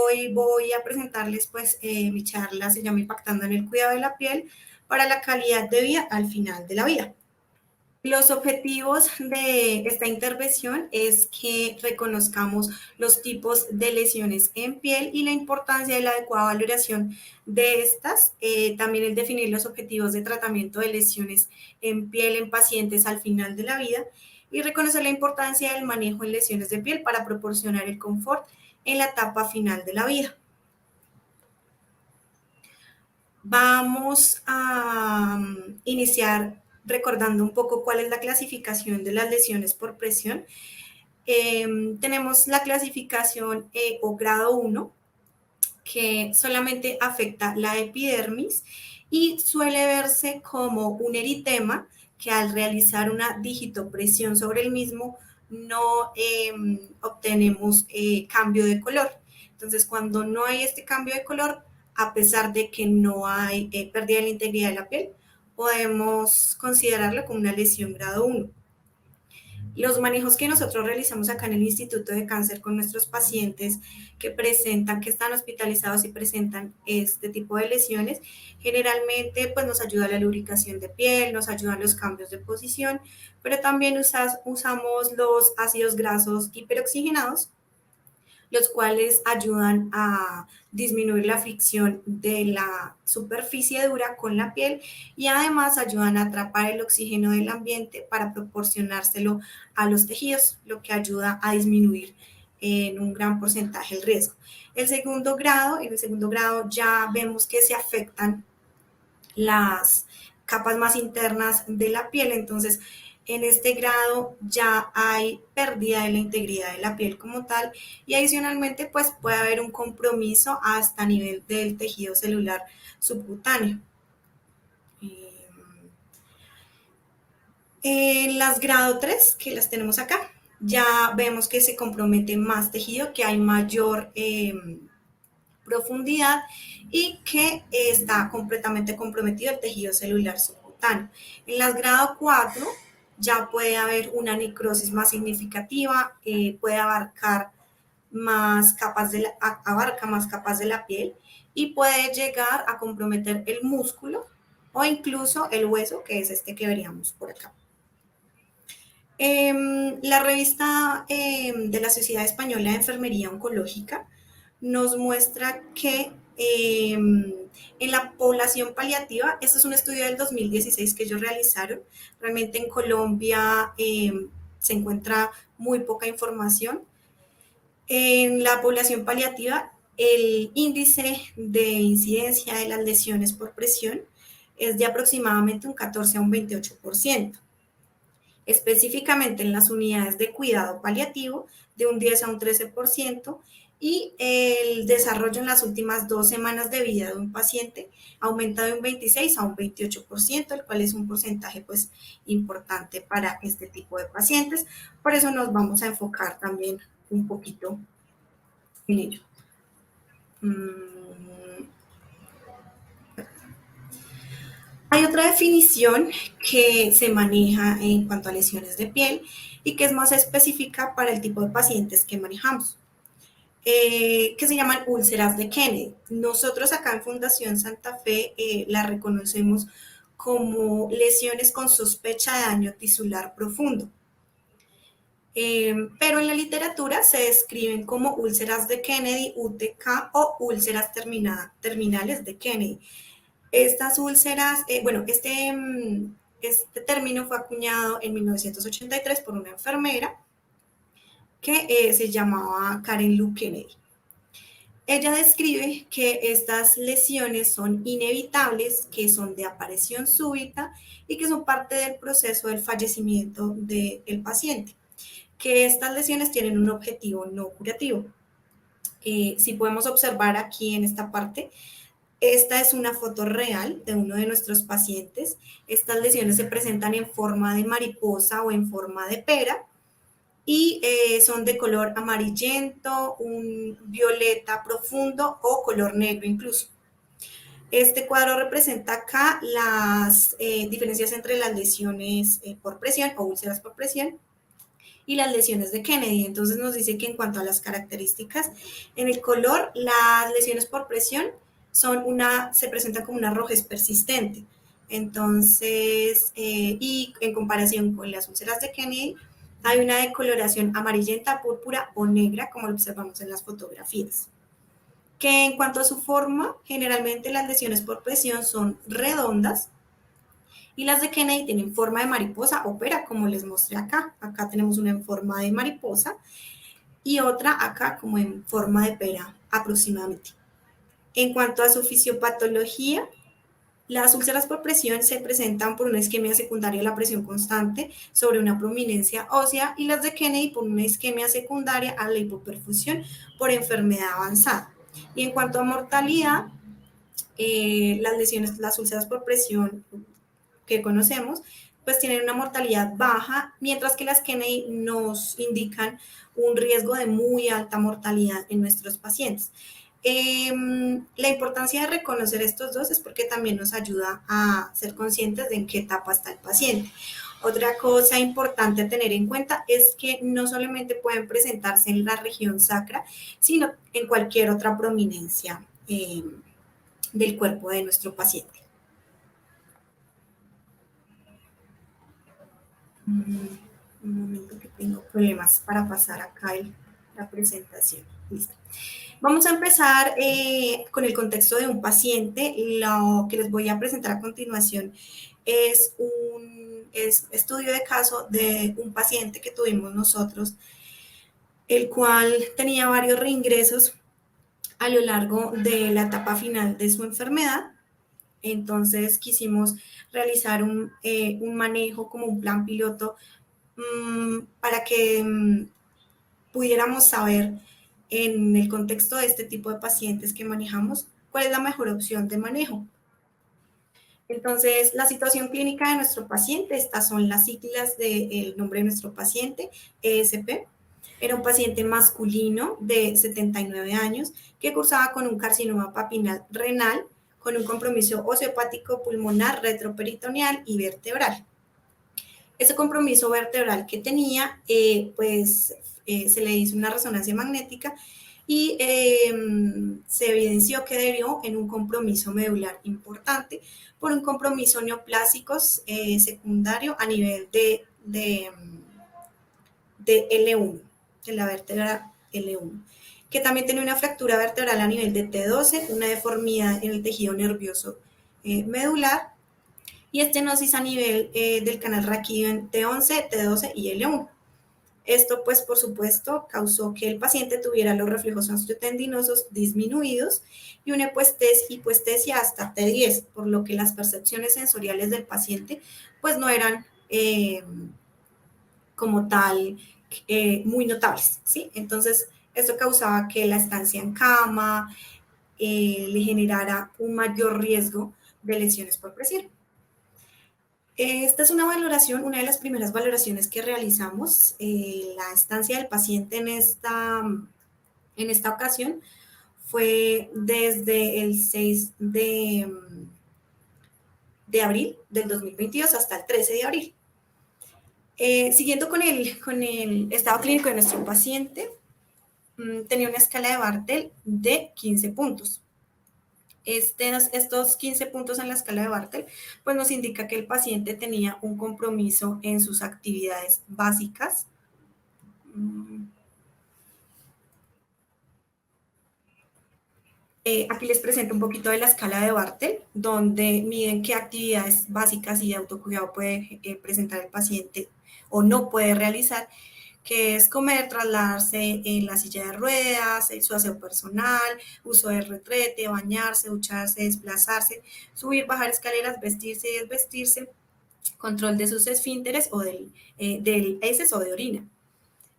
hoy voy a presentarles pues mi charla, se llama Impactando en el cuidado de la piel para la calidad de vida al final de la vida. Los objetivos de esta intervención es que reconozcamos los tipos de lesiones en piel y la importancia de la adecuada valoración de estas. También el definir los objetivos de tratamiento de lesiones en piel en pacientes al final de la vida y reconocer la importancia del manejo en lesiones de piel para proporcionar el confort en la etapa final de la vida. Vamos a iniciar recordando un poco cuál es la clasificación de las lesiones por presión. Tenemos la clasificación o grado 1, que solamente afecta la epidermis y suele verse como un eritema que al realizar una digitopresión sobre el mismo no obtenemos cambio de color. Entonces, cuando no hay este cambio de color, a pesar de que no hay pérdida de la integridad de la piel, podemos considerarlo como una lesión grado 1. Los manejos que nosotros realizamos acá en el Instituto de Cáncer con nuestros pacientes que están hospitalizados y presentan este tipo de lesiones, generalmente pues nos ayuda la lubricación de piel, nos ayudan los cambios de posición, pero también usamos los ácidos grasos hiperoxigenados, los cuales ayudan a disminuir la fricción de la superficie dura con la piel y además ayudan a atrapar el oxígeno del ambiente para proporcionárselo a los tejidos, lo que ayuda a disminuir en un gran porcentaje el riesgo. En el segundo grado ya vemos que se afectan las capas más internas de la piel, entonces en este grado ya hay pérdida de la integridad de la piel como tal y adicionalmente pues puede haber un compromiso hasta nivel del tejido celular subcutáneo. En las grado 3, que las tenemos acá, ya vemos que se compromete más tejido, que hay mayor profundidad y que está completamente comprometido el tejido celular subcutáneo. En las grado 4 ya puede haber una necrosis más significativa, puede abarcar más capas abarca más capas de la piel y puede llegar a comprometer el músculo o incluso el hueso, que es este que veríamos por acá. La revista de la Sociedad Española de Enfermería Oncológica nos muestra que en la población paliativa, este es un estudio del 2016 que ellos realizaron, realmente en Colombia se encuentra muy poca información. En la población paliativa, el índice de incidencia de las lesiones por presión es de aproximadamente un 14 a un 28%. Específicamente en las unidades de cuidado paliativo de un 10 a un 13% y el desarrollo en las últimas 2 semanas de vida de un paciente aumenta de un 26 a un 28%, el cual es un porcentaje pues importante para este tipo de pacientes. Por eso nos vamos a enfocar también un poquito en ello. Hay otra definición que se maneja en cuanto a lesiones de piel y que es más específica para el tipo de pacientes que manejamos, que se llaman úlceras de Kennedy. Nosotros acá en Fundación Santa Fe la reconocemos como lesiones con sospecha de daño tisular profundo. Pero en la literatura se describen como úlceras de Kennedy, UTK o úlceras terminales de Kennedy. Estas úlceras, este término fue acuñado en 1983 por una enfermera que se llamaba Karen Lou Kennedy. Ella describe que estas lesiones son inevitables, que son de aparición súbita y que son parte del proceso del fallecimiento del paciente, que estas lesiones tienen un objetivo no curativo. Si podemos observar aquí en esta parte, esta es una foto real de uno de nuestros pacientes. Estas lesiones se presentan en forma de mariposa o en forma de pera y son de color amarillento, un violeta profundo o color negro incluso. Este cuadro representa acá las diferencias entre las lesiones por presión o úlceras por presión y las lesiones de Kennedy. Entonces nos dice que en cuanto a las características, en el color, las lesiones por presión se presentan como una rojez persistente. Entonces, y en comparación con las úlceras de Kennedy, hay una decoloración amarillenta, púrpura o negra, como lo observamos en las fotografías. Que en cuanto a su forma, generalmente las lesiones por presión son redondas y las de Kennedy tienen forma de mariposa o pera, como les mostré acá. Acá tenemos una en forma de mariposa y otra acá como en forma de pera aproximadamente. En cuanto a su fisiopatología, las úlceras por presión se presentan por una isquemia secundaria a la presión constante sobre una prominencia ósea y las de Kennedy por una isquemia secundaria a la hipoperfusión por enfermedad avanzada. Y en cuanto a mortalidad, las úlceras por presión que conocemos, pues tienen una mortalidad baja, mientras que las Kennedy nos indican un riesgo de muy alta mortalidad en nuestros pacientes. La importancia de reconocer estos dos es porque también nos ayuda a ser conscientes de en qué etapa está el paciente. Otra cosa importante a tener en cuenta es que no solamente pueden presentarse en la región sacra, sino en cualquier otra prominencia del cuerpo de nuestro paciente. Un momento que tengo problemas para pasar acá la presentación. Listo. Vamos a empezar con el contexto de un paciente. Lo que les voy a presentar a continuación es un estudio de caso de un paciente que tuvimos nosotros, el cual tenía varios reingresos a lo largo de la etapa final de su enfermedad. Entonces quisimos realizar un manejo como un plan piloto para que pudiéramos saber en el contexto de este tipo de pacientes que manejamos cuál es la mejor opción de manejo. Entonces, la situación clínica de nuestro paciente, estas son las siglas del nombre de nuestro paciente, ESP. Era un paciente masculino de 79 años que cursaba con un carcinoma papinal renal con un compromiso osteopático pulmonar, retroperitoneal y vertebral. Ese compromiso vertebral que tenía, se le hizo una resonancia magnética y se evidenció que derivó en un compromiso medular importante por un compromiso neoplásico secundario a nivel de L1, de la vértebra L1, que también tiene una fractura vertebral a nivel de T12, una deformidad en el tejido nervioso medular y estenosis a nivel del canal raquídeo en T11, T12 y L1. Esto, pues, por supuesto, causó que el paciente tuviera los reflejos osteotendinosos disminuidos y una hipoestesia hasta T10, por lo que las percepciones sensoriales del paciente, pues, no eran como tal muy notables, ¿sí? Entonces, esto causaba que la estancia en cama le generara un mayor riesgo de lesiones por presión. Esta es una valoración, una de las primeras valoraciones que realizamos. La estancia del paciente en esta ocasión fue desde el 6 de abril del 2022 hasta el 13 de abril. Siguiendo con el estado clínico de nuestro paciente, tenía una escala de Bartel de 15 puntos. Estos 15 puntos en la escala de Bartel, pues nos indica que el paciente tenía un compromiso en sus actividades básicas. Aquí les presento un poquito de la escala de Bartel, donde miden qué actividades básicas y de autocuidado puede presentar el paciente o no puede realizar, que es comer, trasladarse en la silla de ruedas, su aseo personal, uso de retrete, bañarse, ducharse, desplazarse, subir, bajar escaleras, vestirse y desvestirse, control de sus esfínteres o del heces o de orina.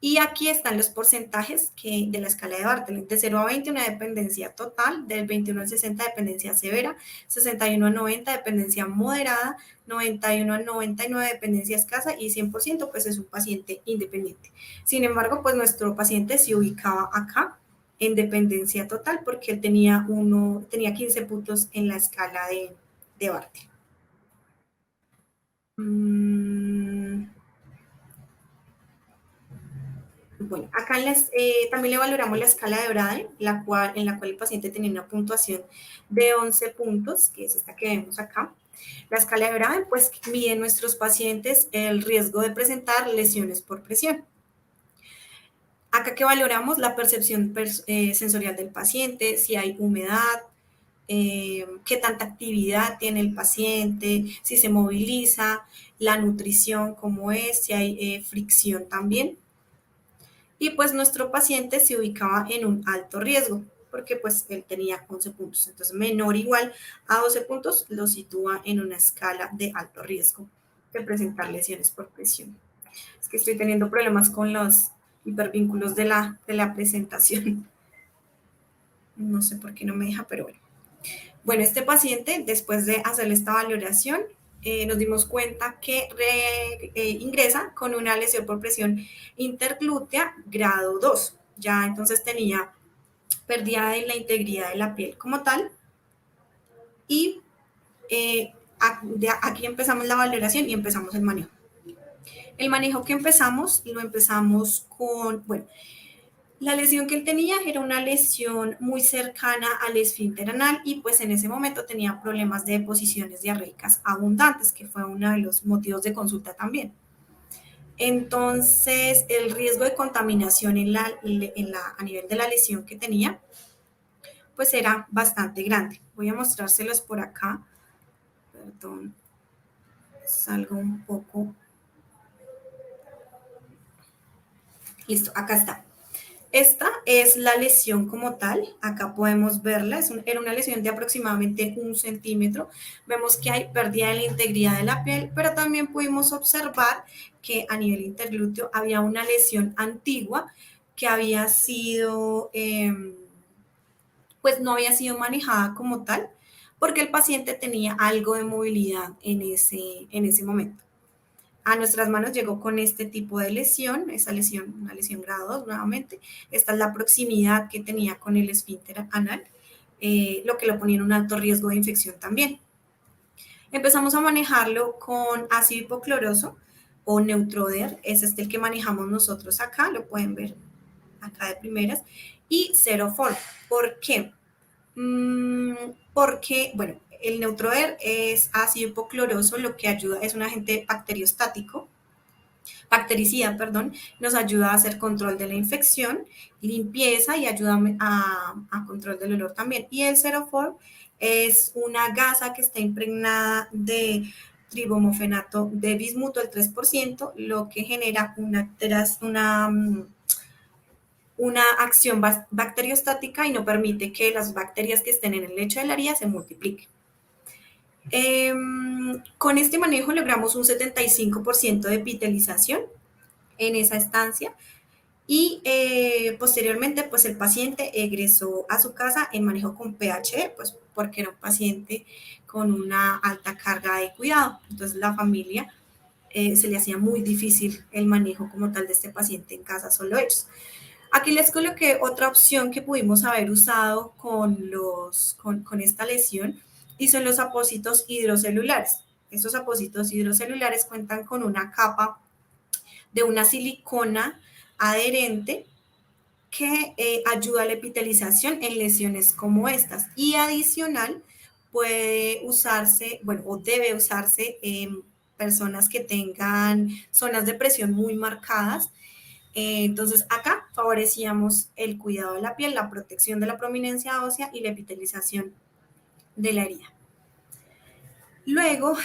Y aquí están los porcentajes de la escala de Bartlett. De 0 a 20, una dependencia total, del 21 al 60, dependencia severa, 61 a 90, dependencia moderada, 91 a 99, dependencia escasa y 100%, pues es un paciente independiente. Sin embargo, pues nuestro paciente se ubicaba acá en dependencia total porque él tenía 15 puntos en la escala de Bartlett. Bueno, acá también le valoramos la escala de Braden, en la cual el paciente tenía una puntuación de 11 puntos, que es esta que vemos acá. La escala de Braden, pues, mide en nuestros pacientes el riesgo de presentar lesiones por presión. Acá que valoramos la percepción sensorial del paciente, si hay humedad, qué tanta actividad tiene el paciente, si se moviliza, la nutrición, cómo es, si hay fricción también. Y pues nuestro paciente se ubicaba en un alto riesgo, porque pues él tenía 11 puntos. Entonces, menor o igual a 12 puntos lo sitúa en una escala de alto riesgo de presentar lesiones por presión. Es que estoy teniendo problemas con los hipervínculos de la presentación. No sé por qué no me deja, pero bueno. Bueno, este paciente, después de hacerle esta valoración, nos dimos cuenta que ingresa con una lesión por presión interglútea grado 2. Ya entonces tenía pérdida de la integridad de la piel como tal. Y aquí empezamos la valoración y empezamos el manejo. El manejo que lo empezamos con, bueno, la lesión que él tenía era una lesión muy cercana al esfínter anal y pues en ese momento tenía problemas de deposiciones diarreicas abundantes, que fue uno de los motivos de consulta también. Entonces, el riesgo de contaminación a nivel de la lesión que tenía, pues era bastante grande. Voy a mostrárselos por acá. Perdón, salgo un poco. Listo, acá está. Esta es la lesión como tal, acá podemos verla, era una lesión de aproximadamente 1 centímetro. Vemos que hay pérdida de la integridad de la piel, pero también pudimos observar que a nivel interglúteo había una lesión antigua que había sido, pues no había sido manejada como tal, porque el paciente tenía algo de movilidad en ese momento. A nuestras manos llegó con este tipo de lesión, esa lesión, una lesión grado 2 nuevamente. Esta es la proximidad que tenía con el esfínter anal, lo que lo ponía en un alto riesgo de infección también. Empezamos a manejarlo con ácido hipocloroso o Neutroder, ese es el que manejamos nosotros acá, lo pueden ver acá de primeras, y Cerofor. ¿Por qué? Porque, bueno, el Neutroder es ácido hipocloroso, lo que ayuda, es un agente bactericida, perdón, nos ayuda a hacer control de la infección, limpieza y ayuda a control del olor también. Y el Cerofor es una gasa que está impregnada de tribomofenato de bismuto, el 3%, lo que genera una acción bacteriostática y no permite que las bacterias que estén en el lecho de la herida se multipliquen. Con este manejo logramos un 75% de epitelización en esa estancia y posteriormente pues el paciente egresó a su casa en manejo con PHE, pues porque era un paciente con una alta carga de cuidado. Entonces la familia se le hacía muy difícil el manejo como tal de este paciente en casa, solo ellos. Aquí les coloqué otra opción que pudimos haber usado con esta lesión y son los apósitos hidrocelulares. Estos apósitos hidrocelulares cuentan con una capa de una silicona adherente que ayuda a la epitelización en lesiones como estas. Y adicional, puede usarse, bueno, o debe usarse en personas que tengan zonas de presión muy marcadas. Entonces, acá favorecíamos el cuidado de la piel, la protección de la prominencia ósea y la epitelización de la herida. Luego,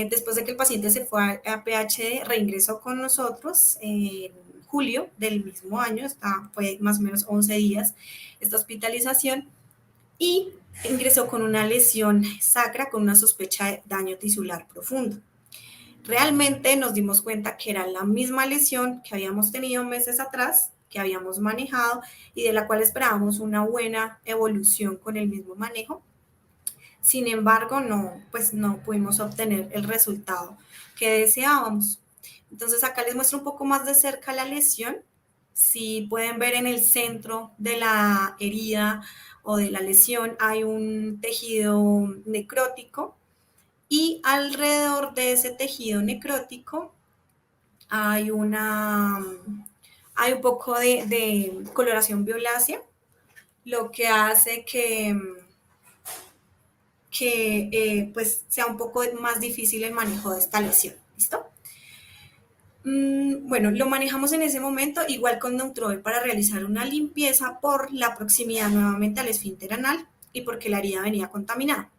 después de que el paciente se fue a PHD, reingresó con nosotros en julio del mismo año, fue más o menos 11 días esta hospitalización, y ingresó con una lesión sacra con una sospecha de daño tisular profundo. Realmente nos dimos cuenta que era la misma lesión que habíamos tenido meses atrás, que habíamos manejado y de la cual esperábamos una buena evolución con el mismo manejo. Sin embargo, pues no pudimos obtener el resultado que deseábamos. Entonces acá les muestro un poco más de cerca la lesión. Si pueden ver en el centro de la herida o de la lesión hay un tejido necrótico y alrededor de ese tejido necrótico hay hay un poco de coloración violácea, lo que hace que pues sea un poco más difícil el manejo de esta lesión. ¿Listo? Bueno, lo manejamos en ese momento, igual con Neutroid para realizar una limpieza por la proximidad nuevamente al esfínter anal y porque la herida venía contaminada.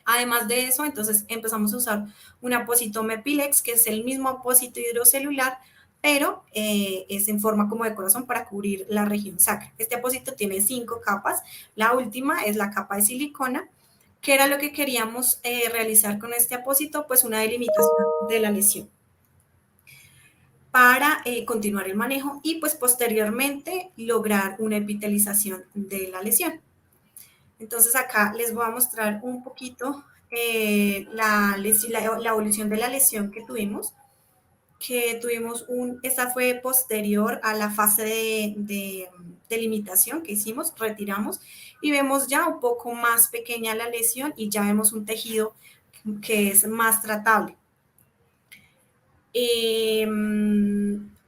Además de eso, entonces empezamos a usar un apósito Mepilex, que es el mismo apósito hidrocelular, pero es en forma como de corazón para cubrir la región sacra. Este apósito tiene 5 capas. La última es la capa de silicona. ¿Qué era lo que queríamos realizar con este apósito? Pues una delimitación de la lesión para continuar el manejo y pues posteriormente lograr una epitelización de la lesión. Entonces acá les voy a mostrar un poquito la evolución de la lesión esta fue posterior a la fase de limitación que hicimos, retiramos y vemos ya un poco más pequeña la lesión y ya vemos un tejido que es más tratable.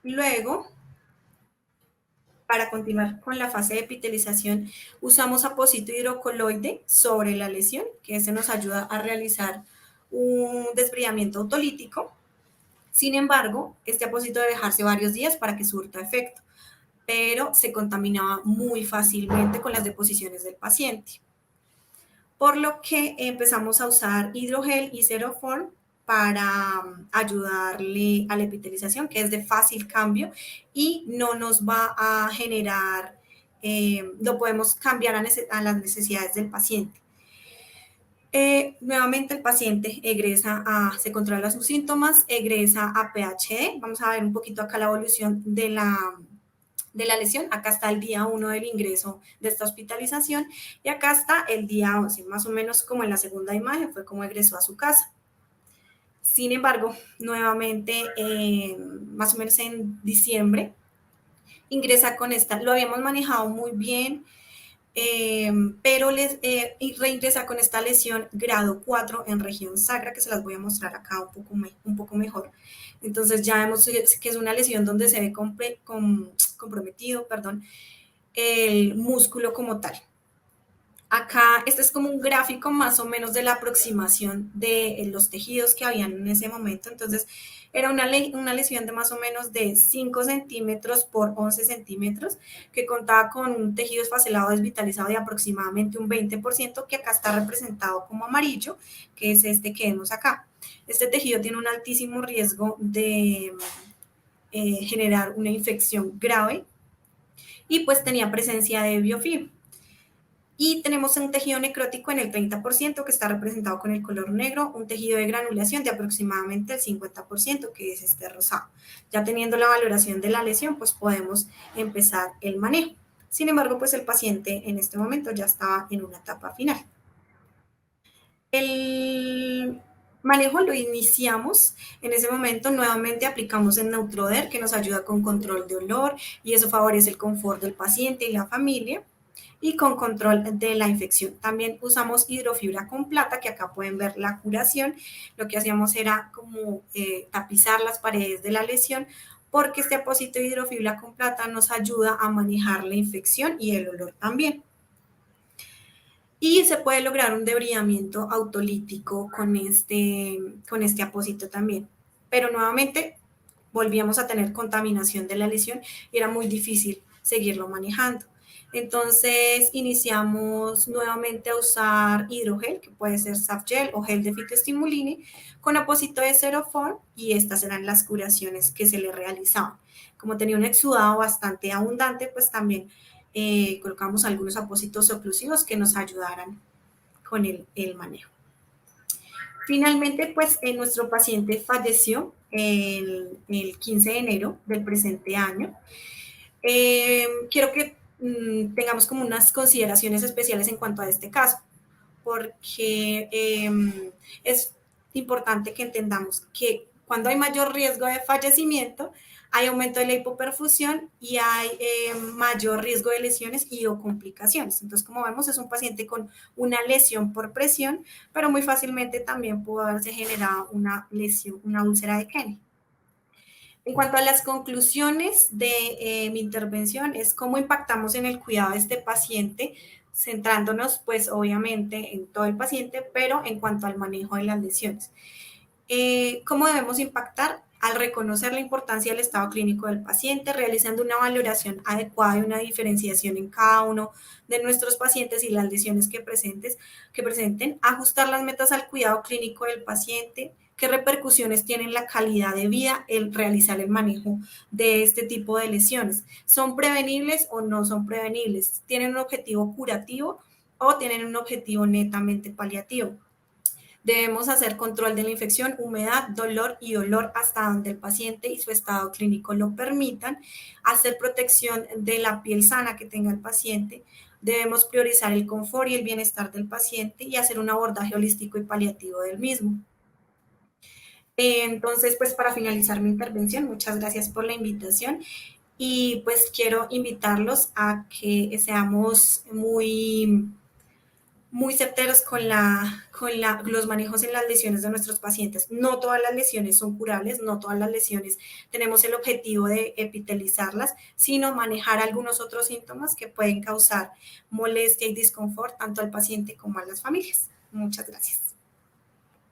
Luego, para continuar con la fase de epitelización, usamos apósito hidrocoloide sobre la lesión, que ese nos ayuda a realizar un desbridamiento autolítico. Sin embargo, este apósito debe dejarse varios días para que surta efecto, pero se contaminaba muy fácilmente con las deposiciones del paciente. Por lo que empezamos a usar hidrogel y Ceroform para ayudarle a la epitelización, que es de fácil cambio y no nos va a generar, lo podemos cambiar a las necesidades del paciente. Nuevamente el paciente se controla sus síntomas, egresa a PHD. Vamos a ver un poquito acá la evolución de la lesión. Acá está el día 1 del ingreso de esta hospitalización y acá está el día 11, más o menos como en la segunda imagen, fue como egresó a su casa. Sin embargo, nuevamente, más o menos en diciembre, ingresa con esta, lo habíamos manejado muy bien, pero reingresa con esta lesión grado 4 en región sacra, que se las voy a mostrar acá un poco mejor. Entonces ya vemos que es una lesión donde se ve comprometido, el músculo como tal. Acá, este es como un gráfico más o menos de la aproximación de los tejidos que habían en ese momento. Entonces, era una lesión de más o menos de 5 centímetros por 11 centímetros, que contaba con un tejido esfacelado desvitalizado de aproximadamente un 20%, que acá está representado como amarillo, que es este que vemos acá. Este tejido tiene un altísimo riesgo de generar una infección grave y pues tenía presencia de biofilm. Y tenemos un tejido necrótico en el 30% que está representado con el color negro, un tejido de granulación de aproximadamente el 50% que es este rosado. Ya teniendo la valoración de la lesión, pues podemos empezar el manejo. Sin embargo, pues el paciente en este momento ya estaba en una etapa final. El manejo lo iniciamos, en ese momento nuevamente aplicamos el Neutroder que nos ayuda con control de olor y eso favorece el confort del paciente y la familia y con control de la infección. También usamos hidrofibra con plata, que acá pueden ver la curación. Lo que hacíamos era como tapizar las paredes de la lesión porque este apósito de hidrofibra con plata nos ayuda a manejar la infección y el olor también. Y se puede lograr un debridamiento autolítico con este apósito también. Pero nuevamente volvíamos a tener contaminación de la lesión y era muy difícil seguirlo manejando. Entonces iniciamos nuevamente a usar hidrogel, que puede ser Softgel o gel de fitoestimuline, con apósito de Ceroform y estas eran las curaciones que se le realizaban. Como tenía un exudado bastante abundante, pues también colocamos algunos apósitos oclusivos que nos ayudaran con el manejo. Finalmente, pues nuestro paciente falleció el 15 de enero del presente año. Quiero que tengamos como unas consideraciones especiales en cuanto a este caso, porque es importante que entendamos que cuando hay mayor riesgo de fallecimiento, hay aumento de la hipoperfusión y hay mayor riesgo de lesiones y o complicaciones. Entonces, como vemos, es un paciente con una lesión por presión, pero muy fácilmente también pudo haberse generado una lesión, una úlcera de Kenney. En cuanto a las conclusiones de mi intervención, es cómo impactamos en el cuidado de este paciente, centrándonos pues obviamente en todo el paciente, pero en cuanto al manejo de las lesiones. ¿Cómo debemos impactar? Al reconocer la importancia del estado clínico del paciente, realizando una valoración adecuada y una diferenciación en cada uno de nuestros pacientes y las lesiones que presenten, ajustar las metas al cuidado clínico del paciente, qué repercusiones tiene en la calidad de vida el realizar el manejo de este tipo de lesiones. ¿Son prevenibles o no son prevenibles? ¿Tienen un objetivo curativo o tienen un objetivo netamente paliativo? Debemos hacer control de la infección, humedad, dolor y olor hasta donde el paciente y su estado clínico lo permitan. Hacer protección de la piel sana que tenga el paciente. Debemos priorizar el confort y el bienestar del paciente y hacer un abordaje holístico y paliativo del mismo. Entonces, pues para finalizar mi intervención, muchas gracias por la invitación y pues quiero invitarlos a que seamos muy certeros los manejos en las lesiones de nuestros pacientes. No todas las lesiones son curables, no todas las lesiones tenemos el objetivo de epitelizarlas, sino manejar algunos otros síntomas que pueden causar molestia y disconfort tanto al paciente como a las familias. Muchas gracias.